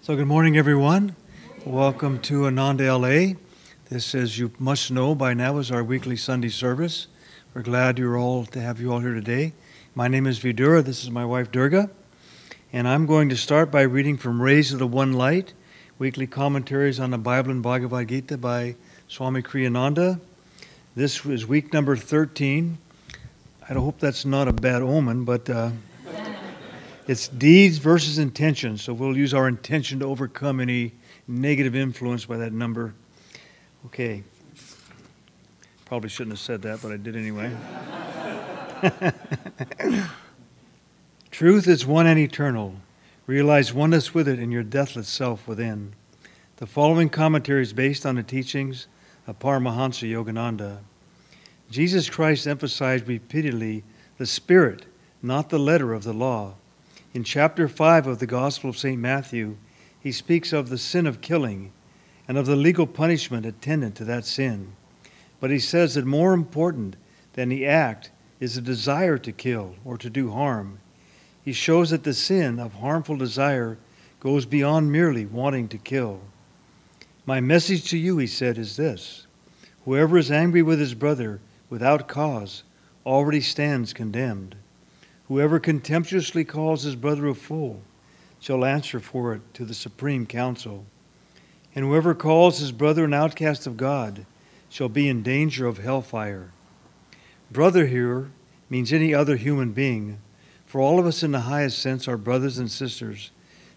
So good morning, everyone. Welcome to Ananda, LA. This, as you must know by now, is our weekly Sunday service. We're glad to have you all here today. My name is Vidura. This is my wife, Durga. And I'm going to start by reading from Rays of the One Light, weekly commentaries on the Bible and Bhagavad Gita by Swami Kriyananda. This is week number 13. I hope that's not a bad omen, but it's deeds versus intention. So we'll use our intention to overcome any negative influence by that number. Okay. Probably shouldn't have said that, but I did anyway. Truth is one and eternal. Realize oneness with it in your deathless self within. The following commentary is based on the teachings of Paramahansa Yogananda. Jesus Christ emphasized repeatedly the spirit, not the letter of the law. In chapter 5 of the Gospel of St. Matthew, he speaks of the sin of killing and of the legal punishment attendant to that sin. But he says that more important than the act is the desire to kill or to do harm. He shows that the sin of harmful desire goes beyond merely wanting to kill. My message to you, he said, is this: whoever is angry with his brother without cause already stands condemned. Whoever contemptuously calls his brother a fool shall answer for it to the Supreme Council. And whoever calls his brother an outcast of God shall be in danger of hellfire. Brother here means any other human being, for all of us in the highest sense are brothers and sisters,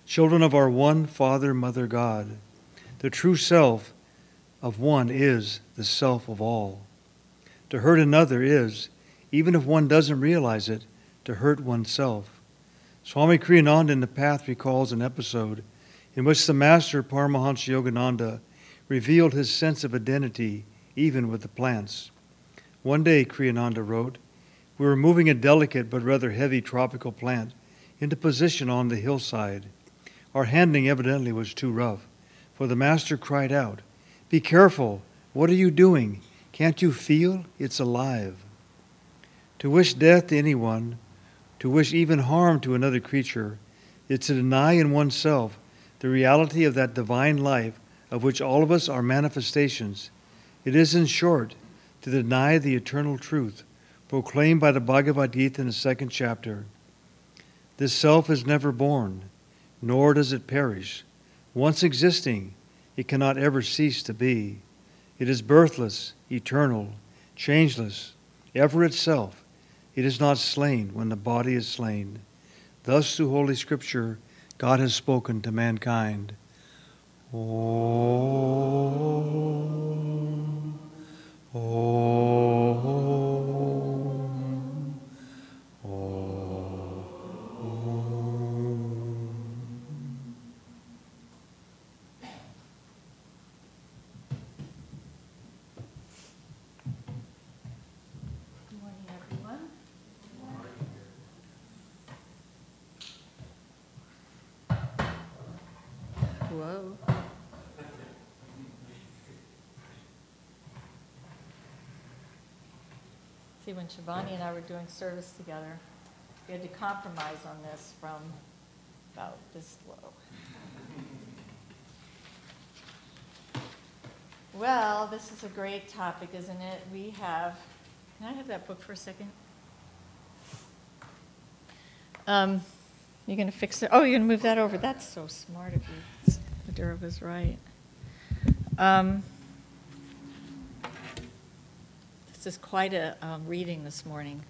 children of our one Father, Mother God. The true self of one is the self of all. To hurt another is, even if one doesn't realize it, to hurt oneself. Swami Kriyananda in the Path recalls an episode in which the master Paramahansa Yogananda revealed his sense of identity even with the plants. One day, Kriyananda wrote, we were moving a delicate but rather heavy tropical plant into position on the hillside. Our handling evidently was too rough, for the master cried out, "Be careful, what are you doing? Can't you feel it's alive?" To wish death to anyone, to wish even harm to another creature, is to deny in oneself the reality of that divine life of which all of us are manifestations. It is, in short, to deny the eternal truth proclaimed by the Bhagavad Gita in the 2nd chapter. This self is never born, nor does it perish. Once existing, it cannot ever cease to be. It is birthless, eternal, changeless, ever itself. It is not slain when the body is slain. Thus, through Holy Scripture, God has spoken to mankind. Om, Om, Om. Good morning, everyone. Whoa. See, when Shivani and I were doing service together, we had to compromise on this from about this low. Well, this is a great topic, isn't it? We have, can I have that book for a second? You're going to fix it? Oh, you're going to move that over. That's so smart of you. Madura was right. This is quite a reading this morning,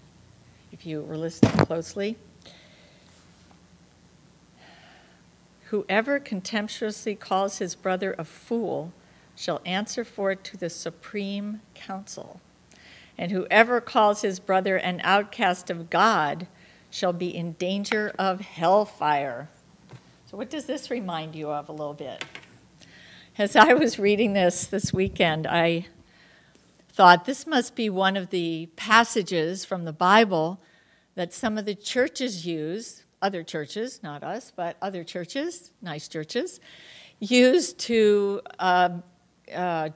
if you were listening closely. Whoever contemptuously calls his brother a fool shall answer for it to the Supreme Council. And whoever calls his brother an outcast of God shall be in danger of hellfire. So what does this remind you of a little bit? As I was reading this weekend, I thought this must be one of the passages from the Bible that some of the churches use, other churches, not us, but other churches, nice churches, use to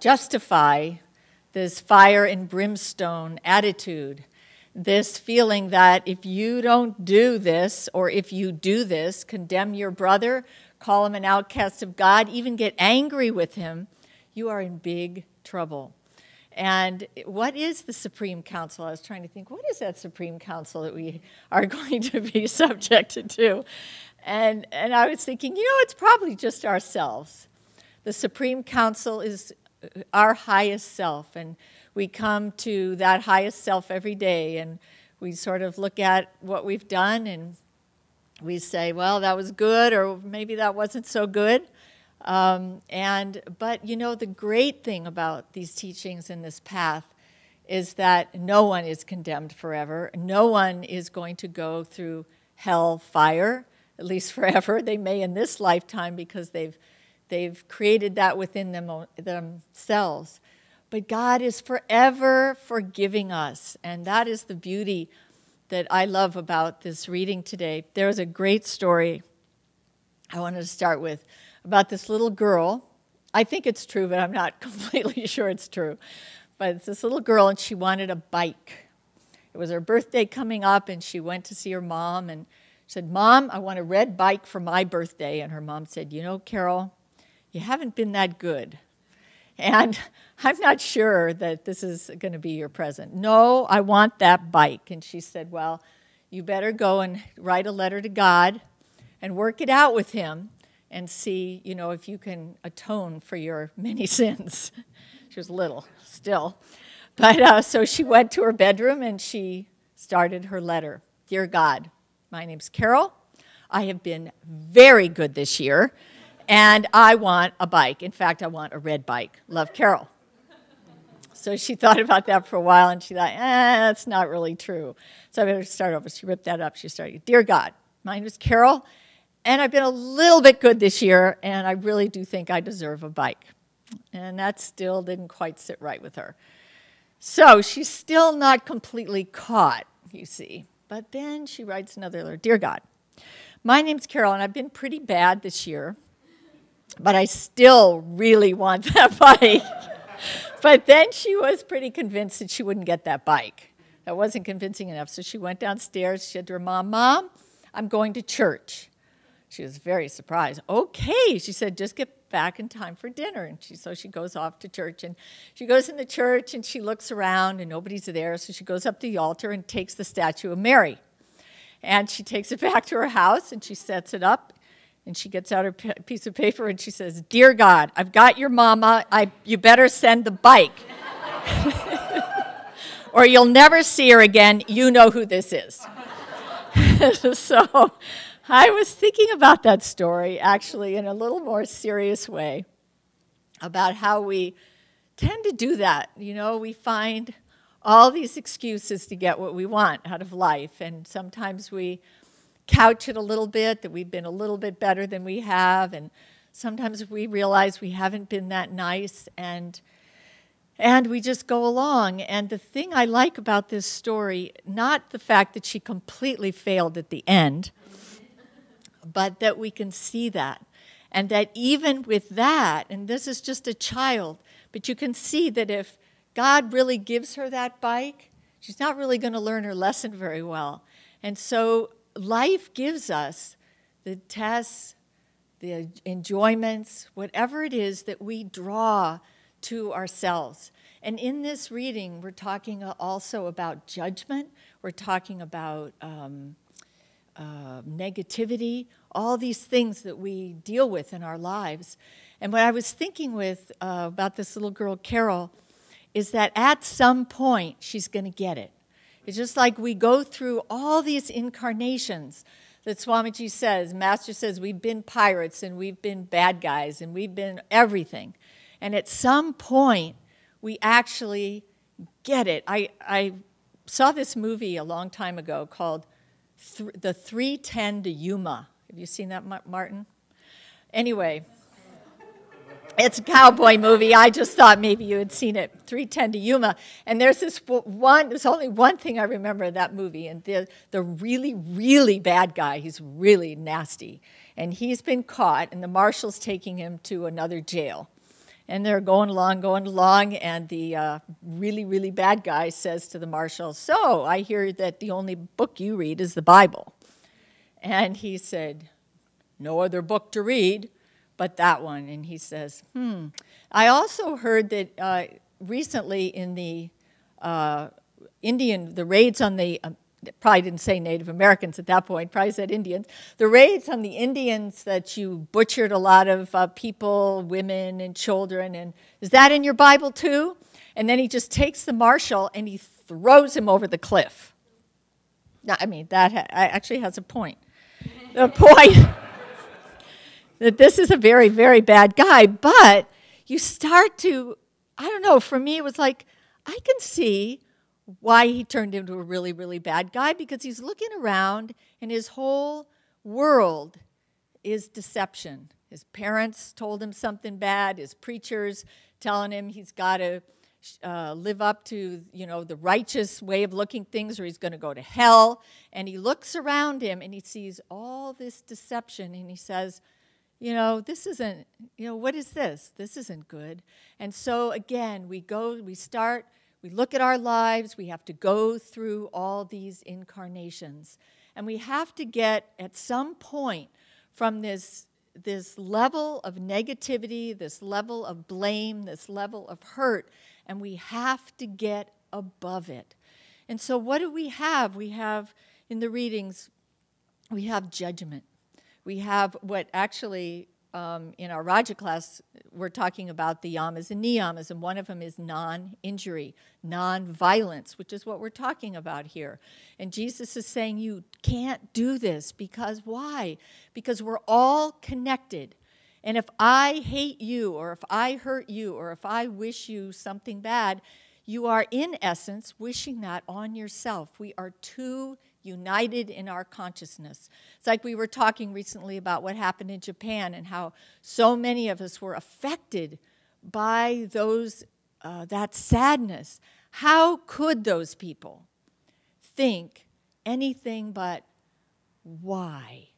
justify this fire and brimstone attitude, this feeling that if you don't do this, or if you do this, condemn your brother, call him an outcast of God, even get angry with him, you are in big trouble. And what is the Supreme Council? I was trying to think, what is that Supreme Council that we are going to be subjected to? And I was thinking, it's probably just ourselves. The Supreme Council is our highest self, and we come to that highest self every day, and we sort of look at what we've done, and we say, well, that was good, or maybe that wasn't so good. But the great thing about these teachings and this path is that no one is condemned forever. No one is going to go through hell fire, at least forever. They may in this lifetime because they've created that within themselves. But God is forever forgiving us, and that is the beauty that I love about this reading today. There was a great story I wanted to start with about this little girl. I think it's true, but I'm not completely sure it's true. But it's this little girl, and she wanted a bike. It was her birthday coming up, and she went to see her mom, and she said, "Mom, I want a red bike for my birthday." And her mom said, "Carol, you haven't been that good. And I'm not sure that this is going to be your present." "No, I want that bike." And she said, "Well, you better go and write a letter to God and work it out with him and see, if you can atone for your many sins." She was little still. But so she went to her bedroom and she started her letter. "Dear God, my name's Carol. I have been very good this year, and I want a bike. In fact, I want a red bike. Love, Carol." So she thought about that for a while, and she thought, that's not really true. So I better start over. She ripped that up. She started, "Dear God, my name is Carol, and I've been a little bit good this year, and I really do think I deserve a bike." And that still didn't quite sit right with her. So she's still not completely caught, you see. But then she writes another letter. "Dear God, my name's Carol, and I've been pretty bad this year, but I still really want that bike." But then she was pretty convinced that she wouldn't get that bike. That wasn't convincing enough. So she went downstairs. She said to her mom, "Mom, I'm going to church." She was very surprised. "Okay," she said, "just get back in time for dinner." And so she goes off to church. And she goes in the church, and she looks around, and nobody's there. So she goes up to the altar and takes the statue of Mary. And she takes it back to her house, and she sets it up. And she gets out her piece of paper, and she says, "Dear God, I've got your mama. You better send the bike. Or you'll never see her again. You know who this is." So I was thinking about that story, actually, in a little more serious way, about how we tend to do that. We find all these excuses to get what we want out of life, and sometimes we couch it a little bit, that we've been a little bit better than we have, and sometimes we realize we haven't been that nice, and we just go along. And the thing I like about this story, not the fact that she completely failed at the end, but that we can see that, and that even with that, and this is just a child, but you can see that if God really gives her that bike, she's not really going to learn her lesson very well. And so life gives us the tests, the enjoyments, whatever it is that we draw to ourselves. And in this reading, we're talking also about judgment. We're talking about negativity, all these things that we deal with in our lives. And what I was thinking about this little girl, Carol, is that at some point, she's going to get it. It's just like we go through all these incarnations that Swamiji says, Master says, we've been pirates and we've been bad guys and we've been everything. And at some point, we actually get it. I saw this movie a long time ago called The 3:10 to Yuma. Have you seen that, Martin? Anyway, it's a cowboy movie. I just thought maybe you had seen it, 3:10 to Yuma. And there's only one thing I remember of that movie, and the really, really bad guy, he's really nasty. And he's been caught, and the marshal's taking him to another jail. And they're going along, and the really, really bad guy says to the marshal, "So, I hear that the only book you read is the Bible." And he said, no other book to read but that one. And he says, I also heard that recently in the the raids on the, probably didn't say Native Americans at that point, probably said Indians, the raids on the Indians that you butchered a lot of people, women and children, and is that in your Bible too? And then he just takes the marshal and he throws him over the cliff. Now, I mean, that actually has a point. The point that this is a very, very bad guy, but you start to, I don't know, for me it was like, I can see why he turned into a really, really bad guy, because he's looking around and his whole world is deception. His parents told him something bad, his preachers telling him he's got to live up to, the righteous way of looking things or he's going to go to hell. And he looks around him and he sees all this deception and he says, this isn't, what is this? This isn't good. And so again, we look at our lives, we have to go through all these incarnations. And we have to get, at some point, from this level of negativity, this level of blame, this level of hurt, and we have to get above it. And so what do we have? We have, in the readings, we have judgment. We have what actually, in our Raja class, we're talking about the yamas and niyamas, and one of them is non-injury, non-violence, which is what we're talking about here. And Jesus is saying you can't do this because why? Because we're all connected. And if I hate you, or if I hurt you, or if I wish you something bad, you are in essence wishing that on yourself. We are too united in our consciousness. It's like we were talking recently about what happened in Japan and how so many of us were affected by that sadness. How could those people think anything but why?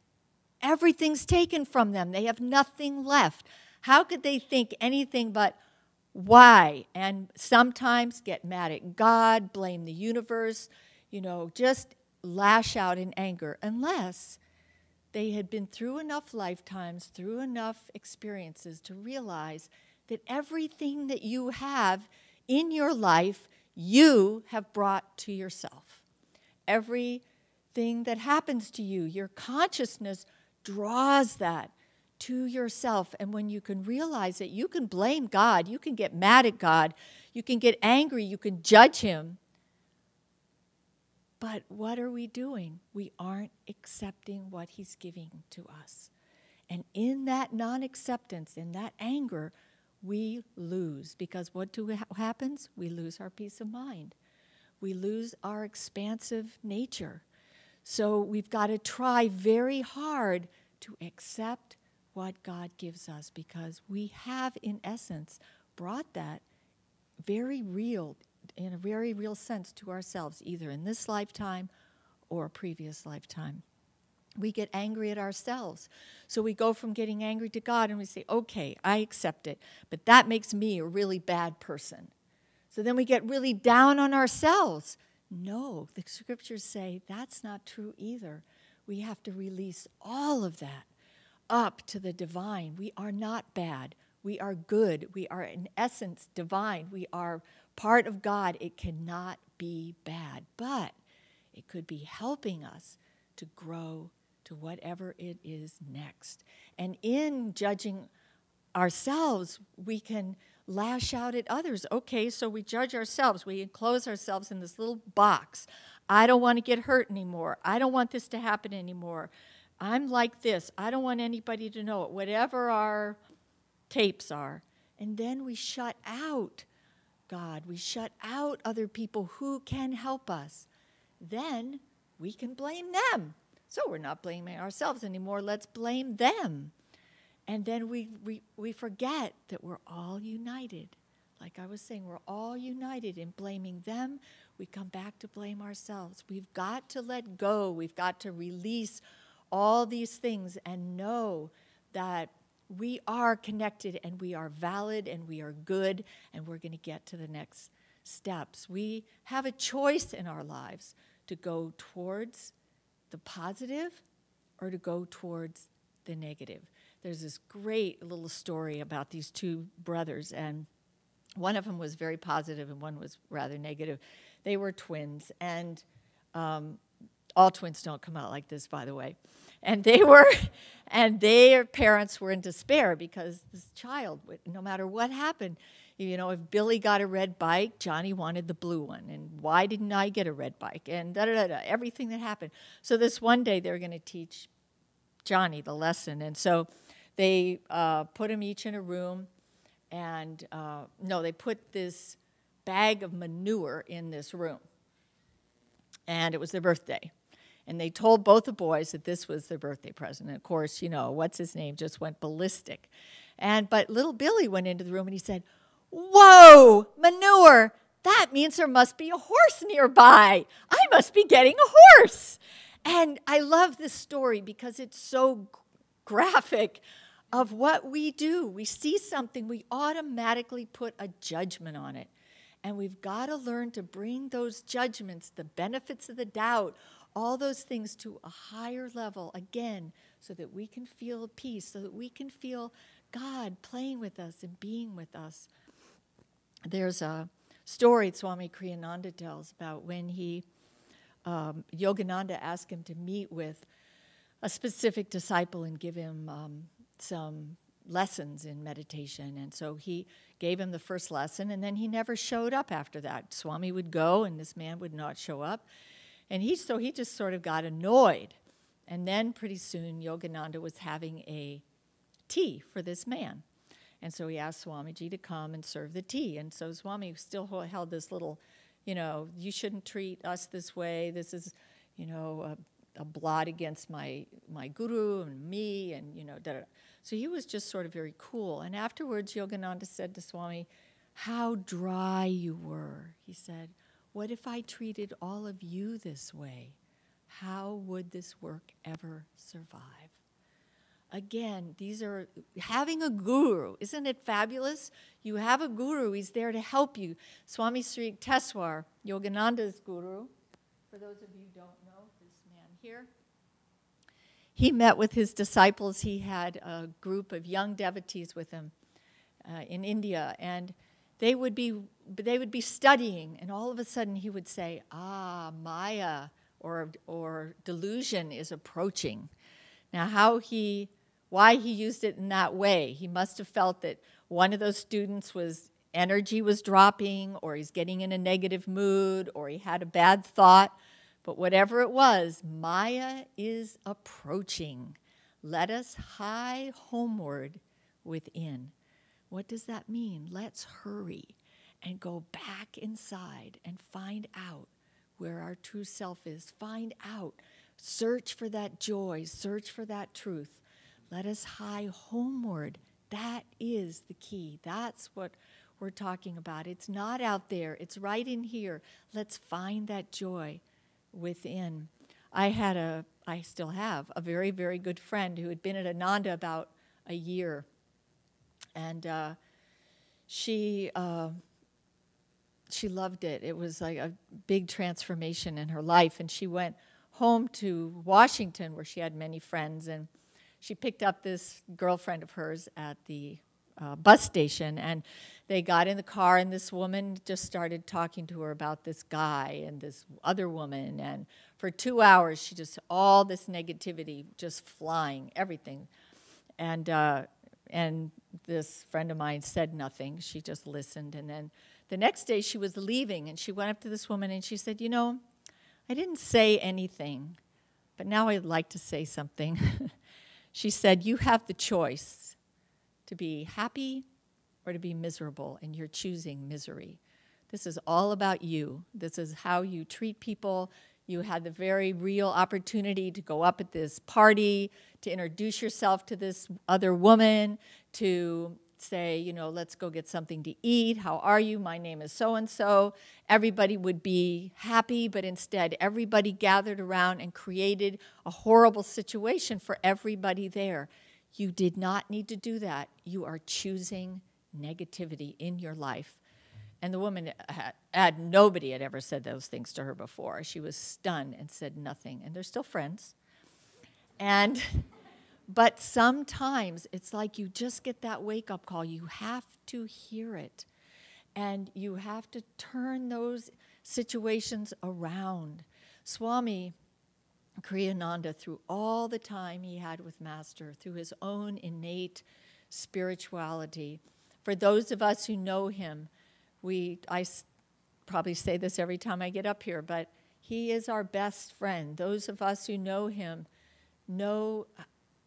Everything's taken from them. They have nothing left. How could they think anything but why? And sometimes get mad at God, blame the universe, just lash out in anger, unless they had been through enough lifetimes, through enough experiences to realize that everything that you have in your life, you have brought to yourself. Everything that happens to you, your consciousness draws that to yourself. And when you can realize that you can blame God, you can get mad at God, you can get angry, you can judge him. But what are we doing? We aren't accepting what he's giving to us. And in that non-acceptance, in that anger, we lose. Because what happens? We lose our peace of mind. We lose our expansive nature. So we've got to try very hard to accept what God gives us, because we have, in essence, brought that very real, in a very real sense, to ourselves, either in this lifetime or a previous lifetime. We get angry at ourselves. So we go from getting angry to God and we say, okay, I accept it, but that makes me a really bad person. So then we get really down on ourselves. No, the scriptures say that's not true either. We have to release all of that up to the divine. We are not bad. We are good. We are, in essence, divine. We are part of God. It cannot be bad, but it could be helping us to grow to whatever it is next. And in judging ourselves, we can lash out at others. Okay, so we judge ourselves. We enclose ourselves in this little box. I don't want to get hurt anymore. I don't want this to happen anymore. I'm like this. I don't want anybody to know it. Whatever our tapes are. And then we shut out God. We shut out other people who can help us. Then we can blame them. So we're not blaming ourselves anymore. Let's blame them. And then we forget that we're all united. Like I was saying, we're all united in blaming them. We come back to blame ourselves. We've got to let go. We've got to release all these things and know that we are connected and we are valid and we are good and we're going to get to the next steps. We have a choice in our lives to go towards the positive or to go towards the negative. There's this great little story about these two brothers, and one of them was very positive and one was rather negative. They were twins, and all twins don't come out like this, by the way. And their parents were in despair because this child, no matter what happened, if Billy got a red bike, Johnny wanted the blue one. And why didn't I get a red bike? And everything that happened. So this one day they were going to teach Johnny the lesson. And so they put them each in a room. And they put this bag of manure in this room. And it was their birthday. And they told both the boys that this was their birthday present. And of course, what's his name just went ballistic. But little Billy went into the room and he said, "Whoa, manure! That means there must be a horse nearby. I must be getting a horse." And I love this story because it's so graphic of what we do. We see something, we automatically put a judgment on it. And we've got to learn to bring those judgments, the benefits of the doubt, all those things to a higher level again, so that we can feel peace, so that we can feel God playing with us and being with us. There's a story Swami Kriyananda tells about when Yogananda asked him to meet with a specific disciple and give him some lessons in meditation. And so he gave him the first lesson, and then he never showed up after that. Swami would go, and this man would not show up. And he just sort of got annoyed. And then pretty soon, Yogananda was having a tea for this man. And so he asked Swamiji to come and serve the tea. And so Swami still held this little, you shouldn't treat us this way. This is, a blot against my guru and me, and, da-da-da. So he was just sort of very cool. And afterwards, Yogananda said to Swami, "How dry you were," he said. "What if I treated all of you this way? How would this work ever survive?" Again, these are having a guru. Isn't it fabulous? You have a guru. He's there to help you. Swami Sri Yukteswar, Yogananda's guru, for those of you who don't know, this man here, he met with his disciples. He had a group of young devotees with him in India, and they would be studying, and all of a sudden he would say, Maya or delusion is approaching. Now why he used it in that way, he must have felt that one of those students energy was dropping, or he's getting in a negative mood, or he had a bad thought. But whatever it was, Maya is approaching. Let us hie homeward within. What does that mean? Let's hurry and go back inside and find out where our true self is. Find out. Search for that joy. Search for that truth. Let us hie homeward. That is the key. That's what we're talking about. It's not out there. It's right in here. Let's find that joy within. I still have a very, very good friend who had been at Ananda about a year. And she loved it. It was like a big transformation in her life. And she went home to Washington, where she had many friends. And she picked up this girlfriend of hers at the bus station. And they got in the car, and this woman just started talking to her about this guy and this other woman. And for 2 hours, all this negativity just flying, everything. And this friend of mine said nothing. She just listened. And then the next day she was leaving, and she went up to this woman and she said, I didn't say anything, but now I'd like to say something. She said, you have the choice to be happy or to be miserable, and you're choosing misery. This is all about you. This is how you treat people. You had the very real opportunity to go up at this party, to introduce yourself to this other woman, to say, let's go get something to eat. How are you? My name is so-and-so. Everybody would be happy, but instead everybody gathered around and created a horrible situation for everybody there. You did not need to do that. You are choosing negativity in your life. And the woman nobody had ever said those things to her before. She was stunned and said nothing. And they're still friends. But But sometimes it's like you just get that wake-up call. You have to hear it. And you have to turn those situations around. Swami Kriyananda, through all the time he had with Master, through his own innate spirituality, for those of us who know him, I probably say this every time I get up here, but he is our best friend. Those of us who know him know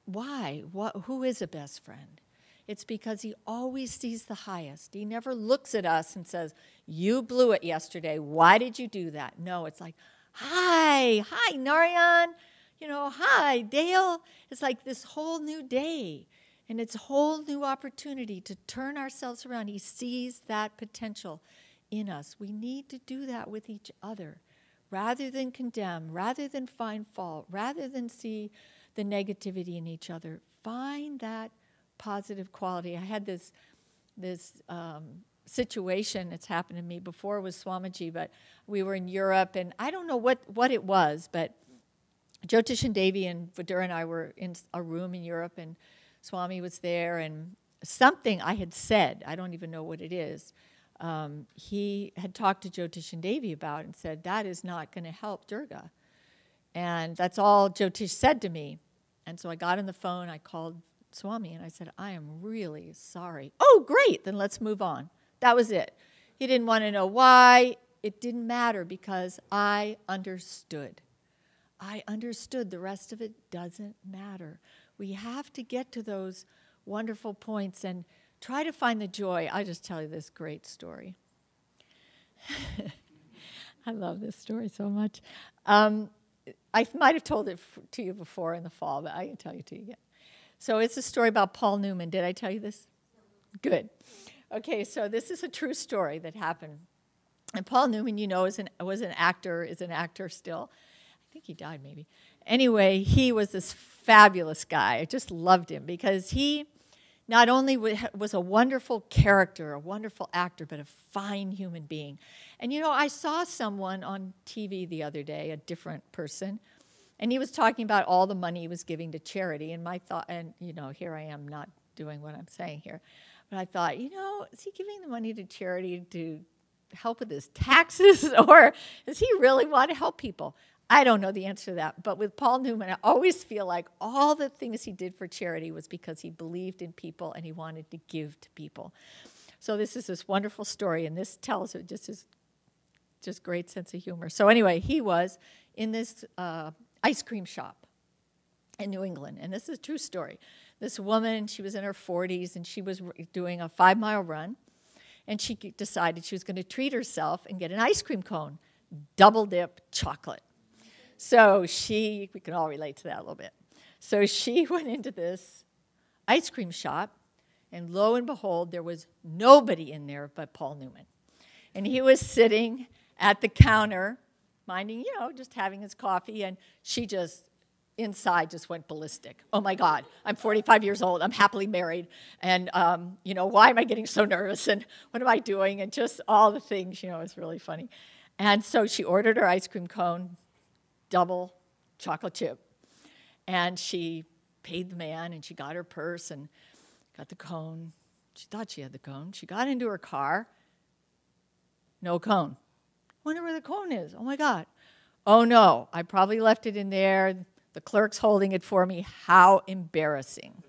why. Who is a best friend? It's because he always sees the highest. He never looks at us and says, you blew it yesterday. Why did you do that? No, it's like, hi, Narayan. Hi, Dale. It's like this whole new day. And it's a whole new opportunity to turn ourselves around. He sees that potential in us. We need to do that with each other. Rather than condemn, rather than find fault, rather than see the negativity in each other, find that positive quality. I had this situation, it's happened to me before with Swamiji, but we were in Europe, and I don't know what it was, but Jyotish Devi and Vidura and I were in a room in Europe, and Swami was there, and something I had said, I don't even know what it is, he had talked to Jyotish Devi about and said, that is not going to help Durga. And that's all Jyotish said to me. And so I got on the phone, I called Swami, and I said, I am really sorry. Oh, great, then let's move on. That was it. He didn't want to know why. It didn't matter because I understood. I understood. The rest of it doesn't matter. We have to get to those wonderful points and try to find the joy. I'll just tell you this great story. I love this story so much. I might have told it to you before in the fall, but I can tell you to you again. So it's a story about Paul Newman. Did I tell you this? Good. Okay, so this is a true story that happened. And Paul Newman, was an actor, is an actor still. I think he died maybe. Anyway, he was this fabulous guy. I just loved him because he not only was a wonderful character, a wonderful actor, but a fine human being. And I saw someone on TV the other day, a different person, and he was talking about all the money he was giving to charity. And my thought, and here I am not doing what I'm saying here, but I thought, is he giving the money to charity to help with his taxes, or does he really want to help people? I don't know the answer to that. But with Paul Newman, I always feel like all the things he did for charity was because he believed in people and he wanted to give to people. So this is this wonderful story, and this tells it just great sense of humor. So anyway, he was in this ice cream shop in New England, and this is a true story. This woman, she was in her 40s, and she was doing a 5-mile run, and she decided she was going to treat herself and get an ice cream cone, double dip chocolate. So we can all relate to that a little bit. So she went into this ice cream shop, and lo and behold, there was nobody in there but Paul Newman. And he was sitting at the counter, minding, just having his coffee, and she inside just went ballistic. Oh my God, I'm 45 years old, I'm happily married, and why am I getting so nervous, and what am I doing, and just all the things, it's really funny. And so she ordered her ice cream cone, double chocolate chip, and she paid the man, and she got her purse and got the cone. She thought she had the cone. She got into her car, no cone. Wonder where the cone is. Oh my God. Oh no, I probably left it in there. The clerk's holding it for me. How embarrassing.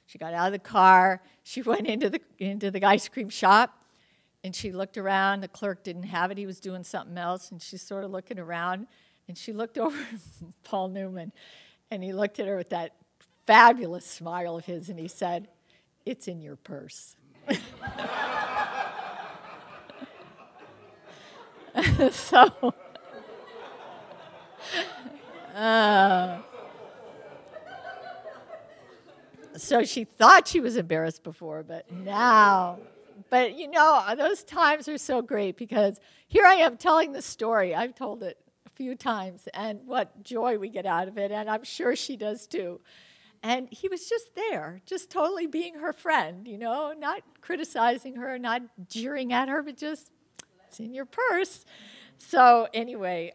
She got out of the car. She went into the ice cream shop, and she looked around. The clerk didn't have it. He was doing something else, and she's sort of looking around, and she looked over at Paul Newman, and he looked at her with that fabulous smile of his, and he said, "It's in your purse." So she thought she was embarrassed before, but now. But those times are so great because here I am telling the story. I've told it a few times, and what joy we get out of it, and I'm sure she does too. And he was just there, just totally being her friend, not criticizing her, not jeering at her, but just, it's in your purse. So anyway,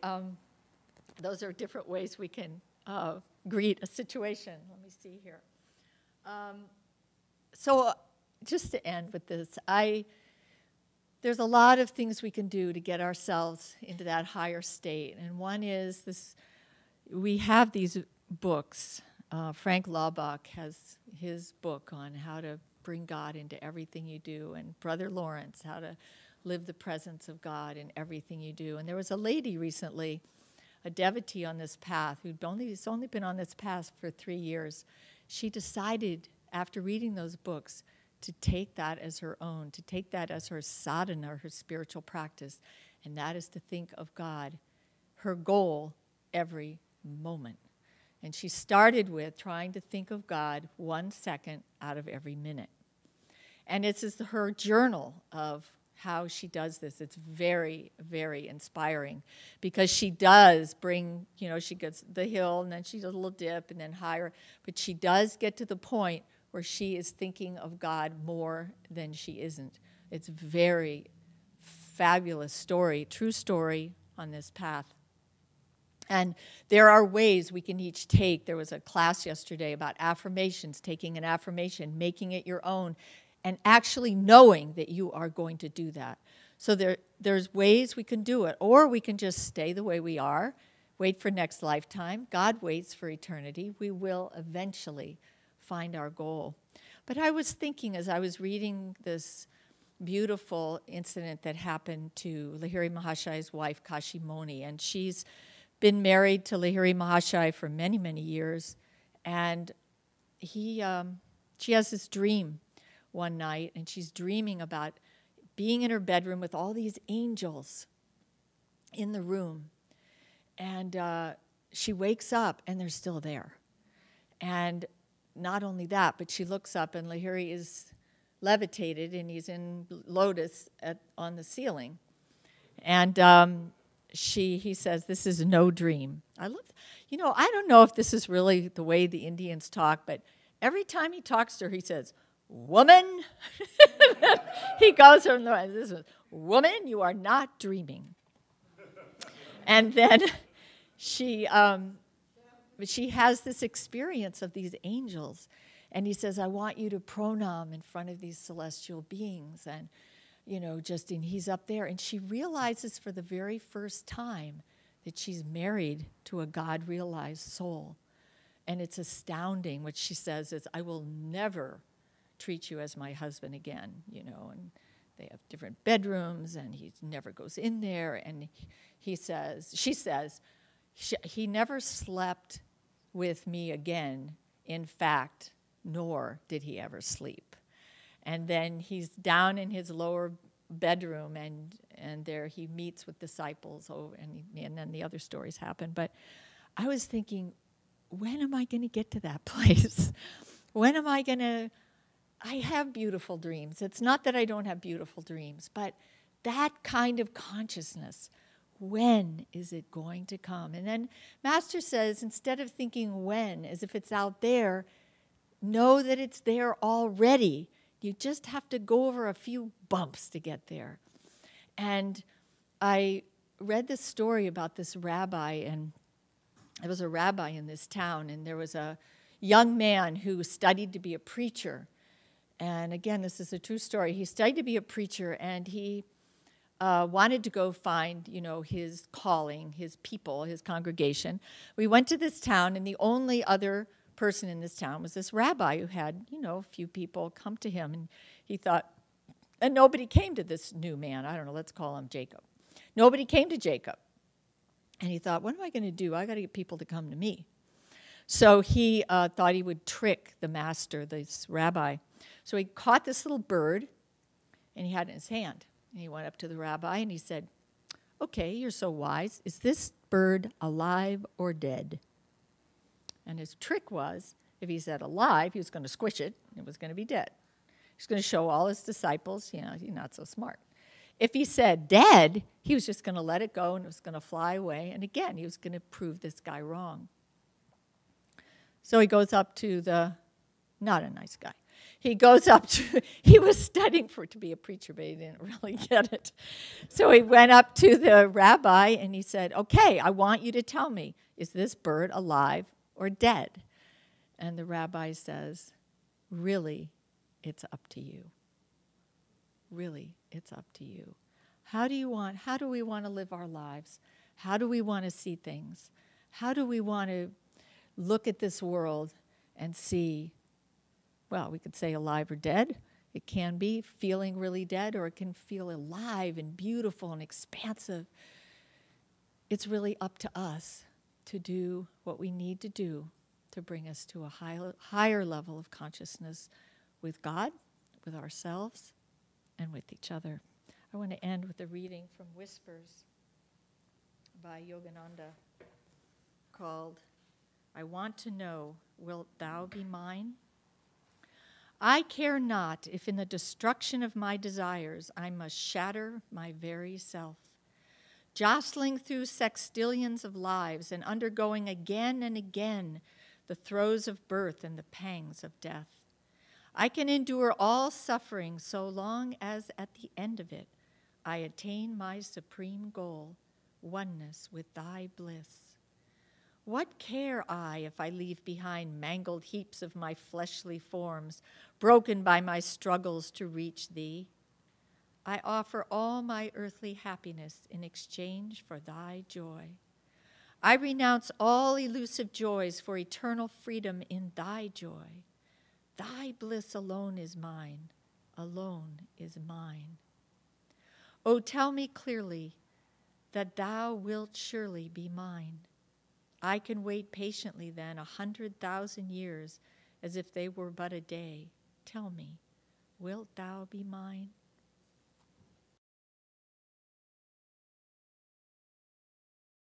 those are different ways we can greet a situation. Let me see here. So just to end with this, there's a lot of things we can do to get ourselves into that higher state. And one is this, we have these books. Frank Laubach has his book on how to bring God into everything you do, and Brother Lawrence, how to live the presence of God in everything you do. And there was a lady recently, a devotee on this path, who'd only been on this path for 3 years. She decided, after reading those books, to take that as her own, to take that as her sadhana, her spiritual practice, and that is to think of God, her goal, every moment. And she started with trying to think of God 1 second out of every minute. And it's her journal of how she does this. It's very, very inspiring, because she does bring, she gets the hill and then she does a little dip and then higher, but she does get to the point where she is thinking of God more than she isn't. It's a very fabulous story, true story on this path. And there are ways we can each take. There was a class yesterday about affirmations, taking an affirmation, making it your own, and actually knowing that you are going to do that. So there's ways we can do it, or we can just stay the way we are, wait for next lifetime. God waits for eternity. We will eventually find our goal. But I was thinking, as I was reading this beautiful incident that happened to Lahiri Mahashaya's wife, Kashi Moni, and she's been married to Lahiri Mahashaya for many, many years, and she has this dream one night, and she's dreaming about being in her bedroom with all these angels in the room, and she wakes up, and they're still there. And not only that, but she looks up, and Lahiri is levitated, and he's in lotus on the ceiling, and he says, "This is no dream." I don't know if this is really the way the Indians talk, but every time he talks to her, he says, "Woman." He goes from this is, "Woman, you are not dreaming." And then she has this experience of these angels, and he says, "I want you to pranam in front of these celestial beings," and he's up there, and she realizes for the very first time that she's married to a God-realized soul. And it's astounding. What she says is, "I will never treat you as my husband again," and they have different bedrooms, and he never goes in there, and she says, "He never slept with me again, in fact, nor did he ever sleep." And then he's down in his lower bedroom, and there he meets with disciples, and then the other stories happen. But I was thinking, when am I going to get to that place? When am I going to... I have beautiful dreams. It's not that I don't have beautiful dreams, but that kind of consciousness, when is it going to come? And then Master says, instead of thinking when, as if it's out there, know that it's there already. You just have to go over a few bumps to get there. And I read this story about this rabbi, and there was a rabbi in this town, and there was a young man who studied to be a preacher. And again, this is a true story. He studied to be a preacher, and he wanted to go find, his calling, his people, his congregation. We went to this town, and the only other person in this town was this rabbi who had, a few people come to him, and he thought, and nobody came to this new man. I don't know, let's call him Jacob. Nobody came to Jacob. And he thought, what am I going to do? I got to get people to come to me. So he thought he would trick the master, this rabbi. So he caught this little bird, and he had it in his hand. And he went up to the rabbi, and he said, "Okay, you're so wise. Is this bird alive or dead?" And his trick was, if he said alive, he was going to squish it, and it was going to be dead. He's going to show all his disciples, you're not so smart. If he said dead, he was just going to let it go, and it was going to fly away. And again, he was going to prove this guy wrong. So he goes up to not a nice guy. He was studying to be a preacher, but he didn't really get it. So he went up to the rabbi, and he said, "Okay, I want you to tell me, is this bird alive or dead? And the rabbi says, really, it's up to you. Really, it's up to you. How do we want to live our lives? How do we want to see things? How do we want to look at this world and see, well, we could say alive or dead. It can be feeling really dead, or it can feel alive and beautiful and expansive. It's really up to us to do what we need to do to bring us to a higher level of consciousness with God, with ourselves, and with each other. I want to end with a reading from Whispers by Yogananda called, I Want to Know, Wilt Thou Be Mine? I care not if in the destruction of my desires I must shatter my very self, jostling through sextillions of lives and undergoing again and again the throes of birth and the pangs of death. I can endure all suffering so long as at the end of it I attain my supreme goal, oneness with thy bliss. What care I if I leave behind mangled heaps of my fleshly forms, broken by my struggles to reach thee? I offer all my earthly happiness in exchange for thy joy. I renounce all elusive joys for eternal freedom in thy joy. Thy bliss alone is mine, alone is mine. O tell me clearly that thou wilt surely be mine. I can wait patiently then 100,000 years as if they were but a day. Tell me, wilt thou be mine?